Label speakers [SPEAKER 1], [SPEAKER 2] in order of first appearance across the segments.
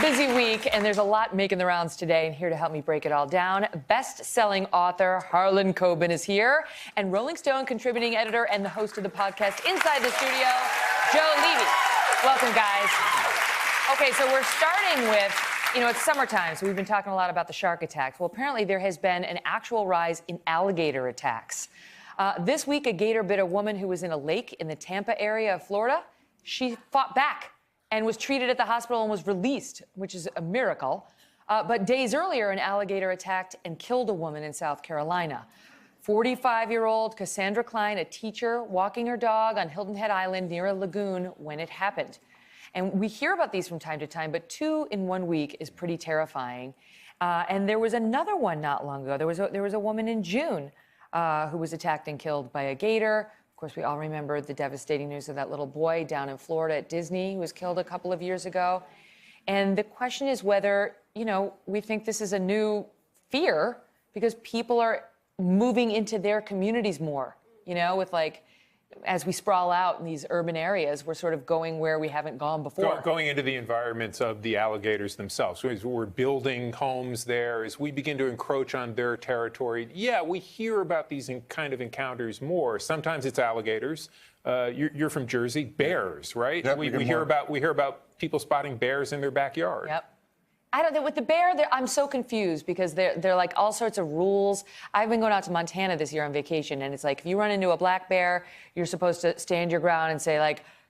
[SPEAKER 1] busy week, and there's a lot making the rounds today. And here to help me break it all down, best-selling author Harlan Coben is here, and Rolling Stone contributing editor and the host of the podcast Inside the Studio, Joe Levy. Welcome, guys. Okay, so we're starting with, it's summertime, so we've been talking a lot about the shark attacks. Well, apparently there has been an actual rise in alligator attacks. This week, a gator bit a woman who was in a lake in the Tampa area of Florida. She fought back and was treated at the hospital and was released, which is a miracle. But days earlier, an alligator attacked and killed a woman in South Carolina. 45-year-old Cassandra Klein, a teacher, walking her dog on Hilton Head Island near a lagoon when it happened. And we hear about these from time to time, but 2 in 1 week is pretty terrifying. And there was another one not long ago. There was a woman in June who was attacked and killed by a gator. Of course, we all remember the devastating news of that little boy down in Florida at Disney who was killed a couple of years ago. And the question is whether, we think this is a new fear because people are moving into their communities more, with as we sprawl out in these urban areas, we're sort of going where we haven't gone before.
[SPEAKER 2] Going into the environments of the alligators themselves. So as we're building homes there, as we begin to encroach on their territory, we hear about these kind of encounters more. Sometimes it's alligators. You're from Jersey, bears, right?
[SPEAKER 3] Yep,
[SPEAKER 2] we hear about people spotting bears in their backyard.
[SPEAKER 1] Yep. With the bear, I'm so confused because they're like all sorts of rules. I've been going out to Montana this year on vacation, and it's like if you run into a black bear, you're supposed to stand your ground and say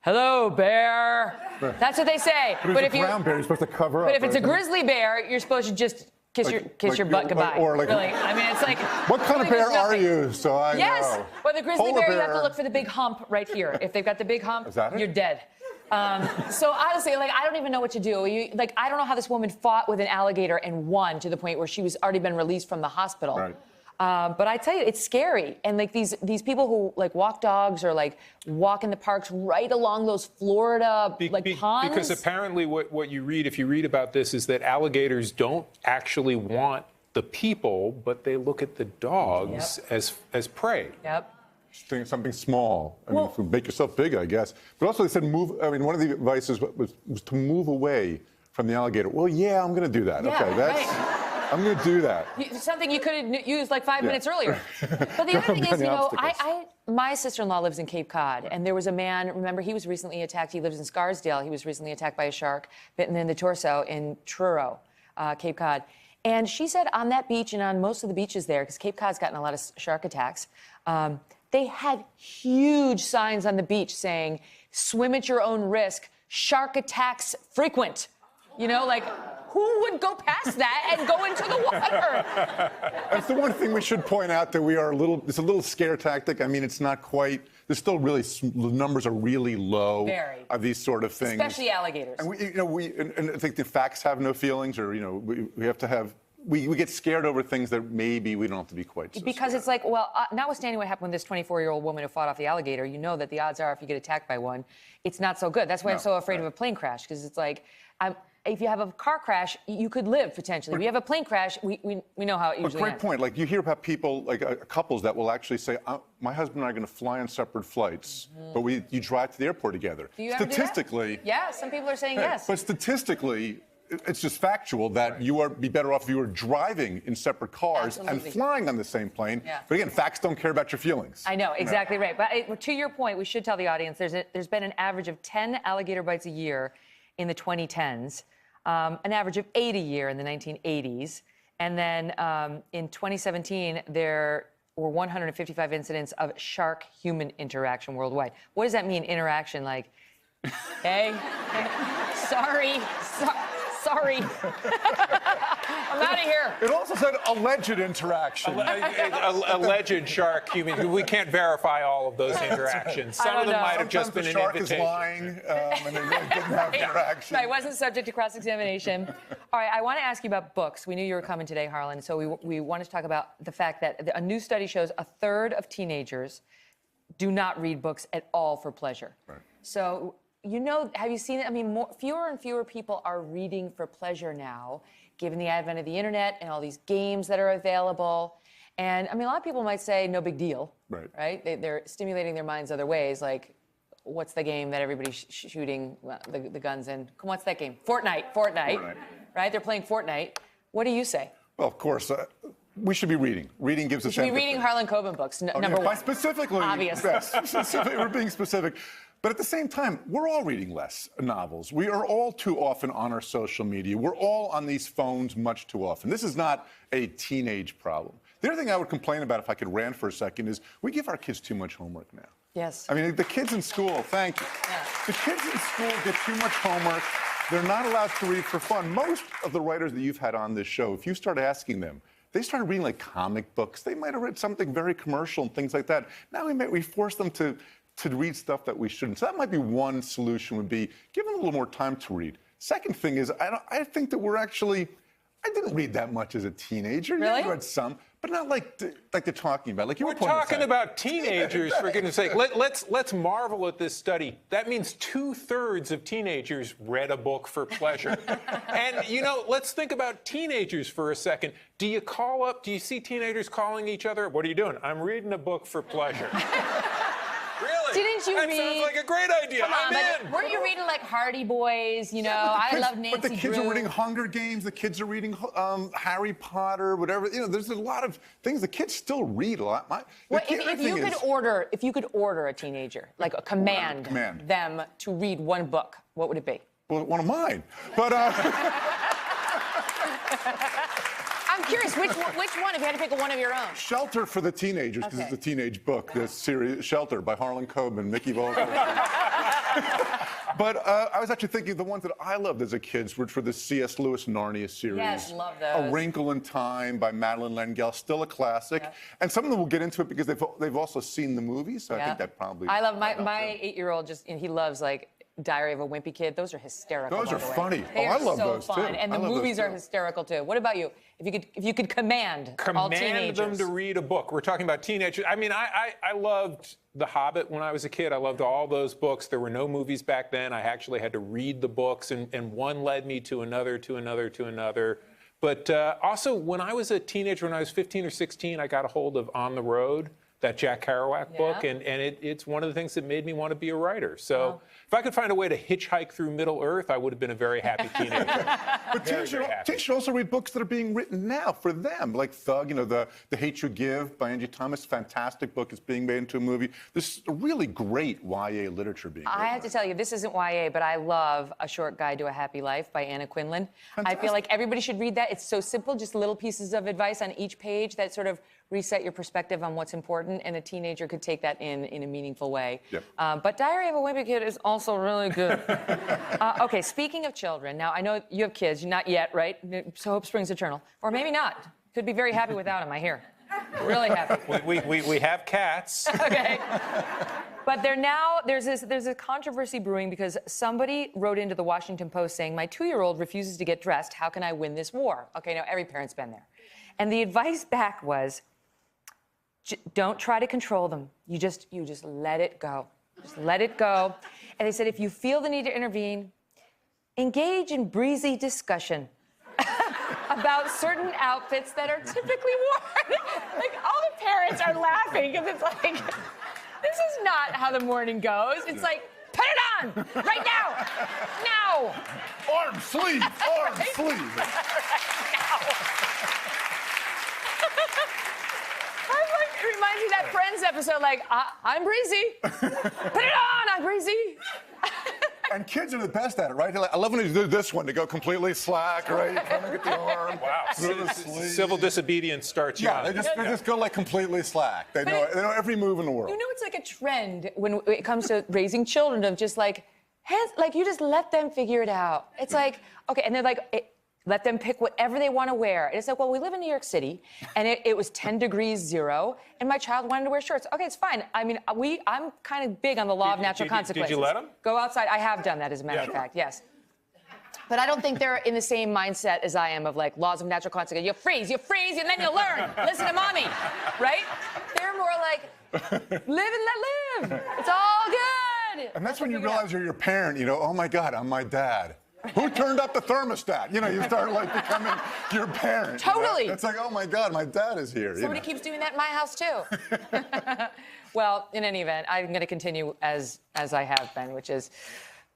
[SPEAKER 1] "Hello, bear." That's what they say.
[SPEAKER 3] But if it's a brown bear, you're supposed to cover up.
[SPEAKER 1] But if it's a grizzly bear, you're supposed to just kiss your butt goodbye. Really, it's like.
[SPEAKER 3] What kind of bear are you? So I know.
[SPEAKER 1] Yes. Well, the grizzly bear, you have to look for the big hump right here. If they've got the big hump, you're dead. So honestly, I don't even know what to do. I don't know how this woman fought with an alligator and won to the point where she was already been released from the hospital.
[SPEAKER 3] Right.
[SPEAKER 1] But I tell you, it's scary. And these people who walk dogs or walk in the parks right along those Florida ponds.
[SPEAKER 2] Because apparently what you read, if you read about this, is that alligators don't actually want the people, but they look at the dogs as prey.
[SPEAKER 1] Yep.
[SPEAKER 3] Something small. I mean, make yourself big, I guess. But also they said move. I mean, one of the advices was to move away from the alligator. Well, yeah, I'm going to do that.
[SPEAKER 1] Yeah,
[SPEAKER 3] okay,
[SPEAKER 1] right.
[SPEAKER 3] I'm going to do that.
[SPEAKER 1] Something you could have used 5 minutes earlier. But the other thing is, my sister-in-law lives in Cape Cod, and there was a man. Remember, he was recently attacked. He lives in Scarsdale. He was recently attacked by a shark, bitten in the torso in Truro, Cape Cod. And she said on that beach and on most of the beaches there, because Cape Cod's gotten a lot of shark attacks. They had huge signs on the beach saying, swim at your own risk, shark attacks frequent. Who would go past that and go into the water?
[SPEAKER 3] That's the one thing we should point out that it's a little scare tactic. I mean, it's not quite, there's still really, the numbers are really low.
[SPEAKER 1] Very.
[SPEAKER 3] Of these sort of things.
[SPEAKER 1] Especially alligators.
[SPEAKER 3] And and I think the facts have no feelings or, we have to have, we get scared over things that maybe we don't have to be quite so
[SPEAKER 1] because
[SPEAKER 3] scared.
[SPEAKER 1] It's notwithstanding what happened with this 24-year-old woman who fought off the alligator, you know that the odds are if you get attacked by one, it's not so good. That's why I'm so afraid of a plane crash, because it's if you have a car crash, you could live potentially. If you have a plane crash, we know how it usually ends.
[SPEAKER 3] Great point. You hear about people, couples that will actually say, my husband and I are going to fly on separate flights, but you drive to the airport together.
[SPEAKER 1] Do you ever
[SPEAKER 3] statistically,
[SPEAKER 1] do that? Yeah, some people are saying yes.
[SPEAKER 3] But statistically, it's just factual that you would be better off if you were driving in separate cars and flying on the same plane.
[SPEAKER 1] Yeah.
[SPEAKER 3] But again, facts don't care about your feelings.
[SPEAKER 1] I know, exactly right. But to your point, we should tell the audience there's been an average of 10 alligator bites a year in the 2010s, an average of 8 a year in the 1980s. And then in 2017, there were 155 incidents of shark-human interaction worldwide. What does that mean, interaction? Hey, sorry. I'm out of here.
[SPEAKER 3] It also said alleged interaction.
[SPEAKER 2] Alleged shark-human. We can't verify all of those interactions. Some of them might have just been an invitation.
[SPEAKER 3] The shark is lying, and they really didn't have interaction.
[SPEAKER 1] I wasn't subject to cross-examination. All right, I want to ask you about books. We knew you were coming today, Harlan, so we wanted to talk about the fact that a new study shows a third of teenagers do not read books at all for pleasure. Right. So, have you seen it? I mean, fewer and fewer people are reading for pleasure now, given the advent of the internet and all these games that are available. And, a lot of people might say no big deal, right? They're stimulating their minds other ways, what's the game that everybody's shooting the guns in? What's that game? Fortnite. Right? They're playing Fortnite. What do you say?
[SPEAKER 3] Well, of course, we should be reading. Reading gives us
[SPEAKER 1] empathy. We should be reading Harlan Coben books, number one.
[SPEAKER 3] Specifically.
[SPEAKER 1] Obviously.
[SPEAKER 3] Yes, we're being specific. But at the same time, we're all reading less novels. We are all too often on our social media. We're all on these phones much too often. This is not a teenage problem. The other thing I would complain about, if I could rant for a second, is we give our kids too much homework now.
[SPEAKER 1] Yes.
[SPEAKER 3] I mean, the kids in school, thank you.
[SPEAKER 1] Yeah.
[SPEAKER 3] The kids in school get too much homework. They're not allowed to read for fun. Most of the writers that you've had on this show, if you start asking them, they started reading like comic books. They might have read something very commercial and things like that. Now we force them to read stuff that we shouldn't. So that might be one solution, would be give them a little more time to read. Second thing is, I think that I didn't read that much as a teenager.
[SPEAKER 1] Really?
[SPEAKER 3] I read some, but not like they're talking about. Like you were
[SPEAKER 2] talking about teenagers, for goodness sake. Let's marvel at this study. That means 2/3 of teenagers read a book for pleasure. And, let's think about teenagers for a second. Do you see teenagers calling each other? What are you doing? I'm reading a book for pleasure. Really?
[SPEAKER 1] Didn't you
[SPEAKER 2] that
[SPEAKER 1] read?
[SPEAKER 2] Sounds like a great idea.
[SPEAKER 1] Come on,
[SPEAKER 2] I'm in.
[SPEAKER 1] Weren't you reading like Hardy Boys? I love Nancy
[SPEAKER 3] But the kids
[SPEAKER 1] Drew.
[SPEAKER 3] are reading Hunger Games. The kids are reading Harry Potter. Whatever. There's a lot of things. The kids still read a lot.
[SPEAKER 1] If you could order a teenager, like command them to read one book, what would it be?
[SPEAKER 3] Well, one of mine. But.
[SPEAKER 1] I'm curious, which one, if you had to pick one of your own?
[SPEAKER 3] Shelter for the Teenagers, because it's a teenage book, this series, Shelter by Harlan Coben, Mickey Vogel. But I was actually thinking the ones that I loved as a kid were for the C.S. Lewis Narnia series.
[SPEAKER 1] Yes, love those.
[SPEAKER 3] A Wrinkle in Time by Madeline L'Engle, still a classic. Yeah. And some of them will get into it because they've also seen the movie, so I think that probably...
[SPEAKER 1] I love my 8-year-old, he loves, Diary of a Wimpy Kid. Those are hysterical.
[SPEAKER 3] Those are funny.
[SPEAKER 1] They
[SPEAKER 3] I
[SPEAKER 1] are
[SPEAKER 3] love
[SPEAKER 1] so
[SPEAKER 3] those
[SPEAKER 1] fun.
[SPEAKER 3] too.
[SPEAKER 1] And the movies are hysterical too. What about you? If you could command all teenagers
[SPEAKER 2] them to read a book. We're talking about teenagers. I mean, I loved The Hobbit when I was a kid. I loved all those books. There were no movies back then. I actually had to read the books, and one led me to another, to another, to another. But also, when I was a teenager, when I was 15 or 16, I got a hold of On the Road, that Jack Kerouac book, and it's one of the things that made me want to be a writer. So if I could find a way to hitchhike through Middle Earth, I would have been a very happy teenager.
[SPEAKER 3] But teens should also read books that are being written now for them, like Thug, the Hate You Give by Angie Thomas, fantastic book. It's being made into a movie. There's really great YA literature being written.
[SPEAKER 1] I have to tell you, this isn't YA, but I love A Short Guide to a Happy Life by Anna Quinlan.
[SPEAKER 3] Fantastic.
[SPEAKER 1] I feel like everybody should read that. It's so simple, just little pieces of advice on each page that sort of reset your perspective on what's important, and a teenager could take that in a meaningful way.
[SPEAKER 3] Yep.
[SPEAKER 1] But Diary of a Wimpy Kid is also really good. Okay, speaking of children, now I know you have kids, not yet, right? So hope springs eternal. Or maybe not. Could be very happy without them, I hear. Really happy.
[SPEAKER 2] We have cats.
[SPEAKER 1] Okay. But there's a controversy brewing because somebody wrote into the Washington Post saying, my 2-year-old refuses to get dressed. How can I win this war? Okay, now every parent's been there. And the advice back was, don't try to control them. You just let it go. Just let it go. And they said, if you feel the need to intervene, engage in breezy discussion about certain outfits that are typically worn. All the parents are laughing because it's this is not how the morning goes. It's put it on right now. Now.
[SPEAKER 3] Arm, sleeve, arm, sleeve.
[SPEAKER 1] It reminds me of that Friends episode, I'm breezy. Put it on, I'm breezy.
[SPEAKER 3] And kids are the best at it, right? I love when they do this one, to go completely slack, right? Trying to get the arm.
[SPEAKER 2] Wow. Civil disobedience starts young.
[SPEAKER 3] They just go completely slack. They know every move in the world.
[SPEAKER 1] It's like a trend when it comes to raising children of just you just let them figure it out. It's okay, and they're let them pick whatever they want to wear. And it's well, we live in New York City, and it was 10 degrees 0, and my child wanted to wear shorts. Okay, it's fine. I mean, I'm kind of big on the law of natural consequences.
[SPEAKER 2] Did you let them?
[SPEAKER 1] Go outside. I have done that, as a matter of fact, yes. But I don't think they're in the same mindset as I am of laws of natural consequences. You freeze, and then you learn. Listen to mommy, right? They're more live and let live. It's all good.
[SPEAKER 3] And that's when you realize you're your parent, oh my God, I'm my dad. Who turned up the thermostat? You know, you start like becoming your parent.
[SPEAKER 1] Totally.
[SPEAKER 3] You know? It's like, oh my God, my dad is here.
[SPEAKER 1] Somebody keeps doing that in my house too. Well, in any event, I'm going to continue as I have been, which is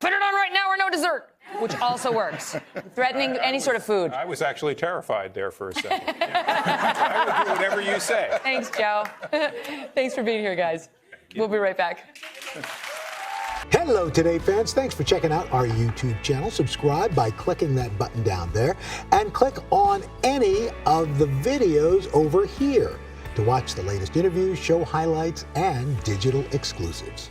[SPEAKER 1] put it on right now or no dessert, which also works. Threatening any sort of food.
[SPEAKER 2] I was actually terrified there for a second. I would do whatever you say.
[SPEAKER 1] Thanks, Joe. Thanks for being here, guys. We'll be right back.
[SPEAKER 4] Hello, Today fans. Thanks for checking out our YouTube channel. Subscribe by clicking that button down there and click on any of the videos over here to watch the latest interviews, show highlights, and digital exclusives.